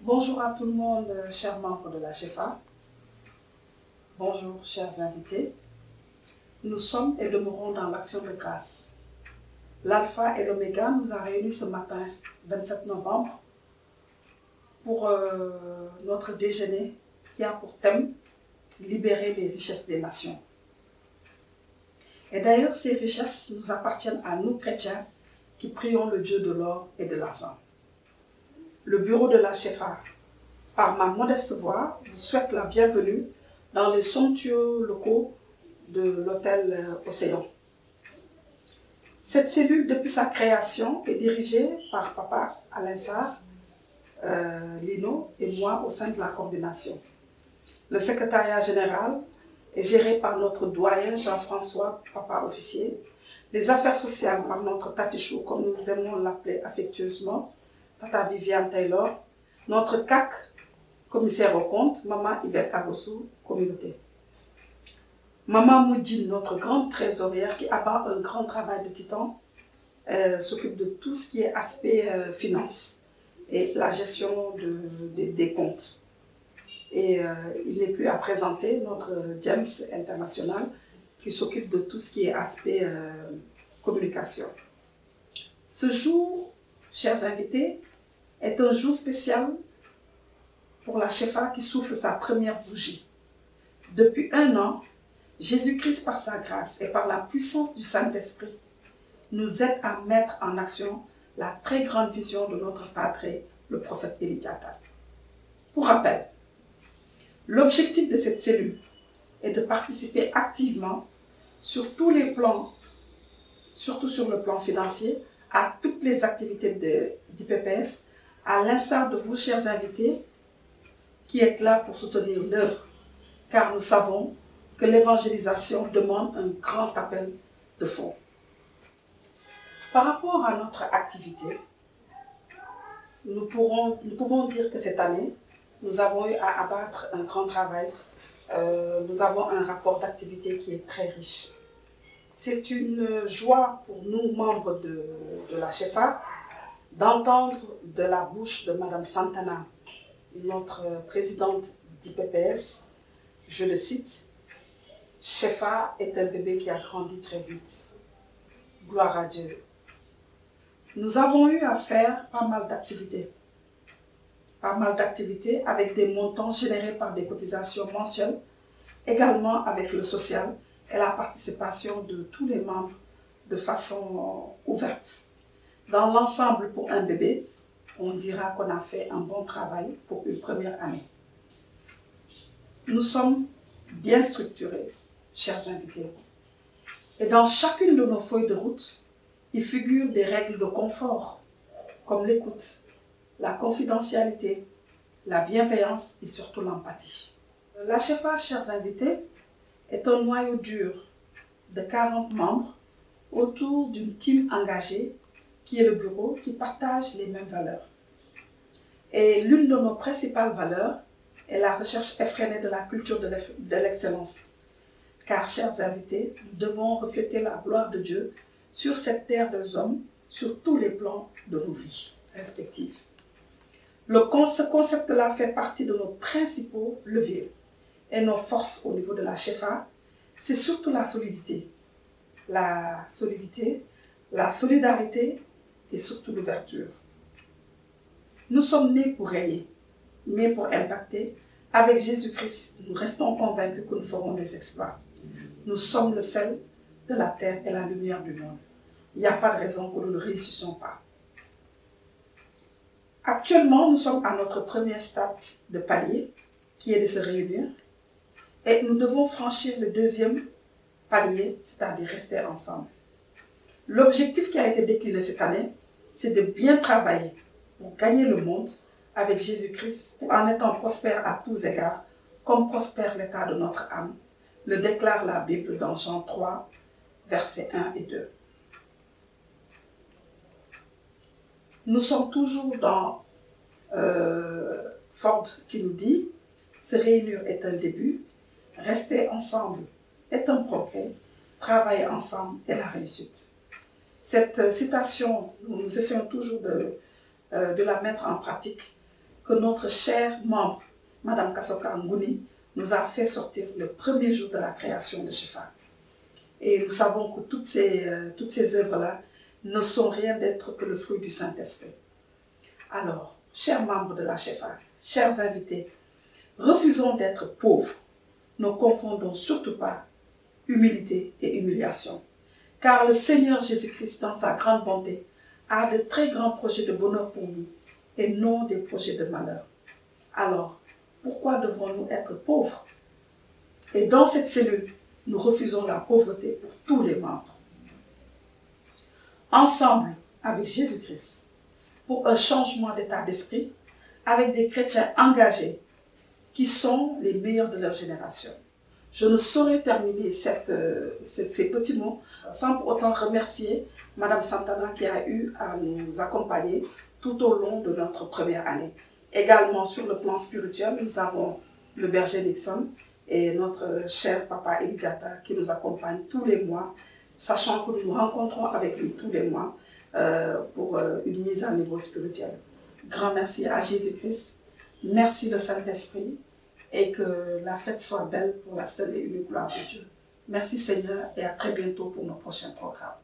Bonjour à tout le monde, chers membres de la CHEFA. Bonjour, chers invités. Nous sommes et demeurons dans l'action de grâce. L'Alpha et l'Oméga nous a réunis ce matin, 27 novembre, pour notre déjeuner qui a pour thème « Libérer les richesses des nations ». Et d'ailleurs, ces richesses nous appartiennent à nous, chrétiens, qui prions le Dieu de l'or et de l'argent. Le bureau de la CHEFA, par ma modeste voix, vous souhaite la bienvenue dans les somptueux locaux de l'hôtel Océan. Cette cellule, depuis sa création, est dirigée par Papa Alain Sarr, Lino et moi au sein de la coordination. Le secrétariat général est géré par notre doyen Jean-François, Papa officier. Les affaires sociales par notre Tatichou, comme nous aimons l'appeler affectueusement, Tata Viviane Taylor. Notre CAC, commissaire au compte, Maman Yvette Agossou, communauté. Maman Moudjine, notre grande trésorière qui abat un grand travail de titan, s'occupe de tout ce qui est aspect finance et la gestion des comptes. Et il n'est plus à présenter notre James International qui s'occupe de tout ce qui est aspect communication. Ce jour, chers invités, est un jour spécial pour la CHEFA qui souffle sa première bougie. Depuis 1 an, Jésus-Christ, par sa grâce et par la puissance du Saint-Esprit, nous aide à mettre en action la très grande vision de notre Padre, le prophète Élie Diatta. Pour rappel, l'objectif de cette cellule est de participer activement sur tous les plans, surtout sur le plan financier, à toutes les activités d'IPPS, à l'instar de vous, chers invités, qui êtes là pour soutenir l'œuvre, car nous savons que l'évangélisation demande un grand appel de fonds. Par rapport à notre activité, nous pouvons dire que cette année, nous avons eu à abattre un grand travail. Nous avons un rapport d'activité qui est très riche. C'est une joie pour nous, membres de la CHEFA, d'entendre de la bouche de Madame Santana, notre présidente d'IPPS, je le cite, « CHEFA est un bébé qui a grandi très vite. Gloire à Dieu. » Nous avons eu à faire pas mal d'activités avec des montants générés par des cotisations mensuelles, également avec le social et la participation de tous les membres de façon ouverte. Dans l'ensemble, pour un bébé, on dira qu'on a fait un bon travail pour une première année. Nous sommes bien structurés, chers invités. Et dans chacune de nos feuilles de route, il figure des règles de confort, comme l'écoute, la confidentialité, la bienveillance et surtout l'empathie. La CHEFA, chers invités, est un noyau dur de 40 membres autour d'une team engagée qui est le bureau, qui partage les mêmes valeurs. Et l'une de nos principales valeurs est la recherche effrénée de la culture de l'excellence. Car, chers invités, nous devons refléter la gloire de Dieu sur cette terre des hommes, sur tous les plans de nos vies respectives. Ce concept-là fait partie de nos principaux leviers. Et nos forces au niveau de la CHEFA, c'est surtout la solidité. La solidarité et surtout l'ouverture. Nous sommes nés pour régner, nés pour impacter. Avec Jésus-Christ, nous restons convaincus que nous ferons des exploits. Nous sommes le sel de la terre et la lumière du monde. Il n'y a pas de raison que nous ne réussissions pas. Actuellement, nous sommes à notre premier stade de palier, qui est de se réunir. Et nous devons franchir le deuxième palier, c'est-à-dire rester ensemble. L'objectif qui a été décliné cette année, c'est de bien travailler pour gagner le monde avec Jésus-Christ en étant prospère à tous égards, comme prospère l'état de notre âme, le déclare la Bible dans Jean 3, versets 1 et 2. Nous sommes toujours dans Ford qui nous dit « Se réunir est un début, rester ensemble est un progrès, travailler ensemble est la réussite. » Cette citation, nous essayons toujours de la mettre en pratique que notre cher membre, Madame Kasoka Ngouni, nous a fait sortir le premier jour de la création de Shefa. Et nous savons que toutes ces œuvres-là ne sont rien d'autre que le fruit du Saint-Esprit. Alors, chers membres de la Shefa, chers invités, refusons d'être pauvres. Ne confondons surtout pas humilité et humiliation. Car le Seigneur Jésus-Christ, dans sa grande bonté, a de très grands projets de bonheur pour nous et non des projets de malheur. Alors, pourquoi devrons-nous être pauvres? Et dans cette cellule, nous refusons la pauvreté pour tous les membres. Ensemble, avec Jésus-Christ, pour un changement d'état d'esprit, avec des chrétiens engagés qui sont les meilleurs de leur génération. Je ne saurais terminer ces petits mots sans pour autant remercier Madame Santana qui a eu à nous accompagner tout au long de notre première année. Également sur le plan spirituel, nous avons le berger Nixon et notre cher papa Elidiata qui nous accompagne tous les mois, sachant que nous nous rencontrons avec lui tous les mois pour une mise à niveau spirituel. Grand merci à Jésus-Christ, merci le Saint-Esprit et que la fête soit belle pour la seule et unique gloire de Dieu. Merci Seigneur et à très bientôt pour nos prochains programmes.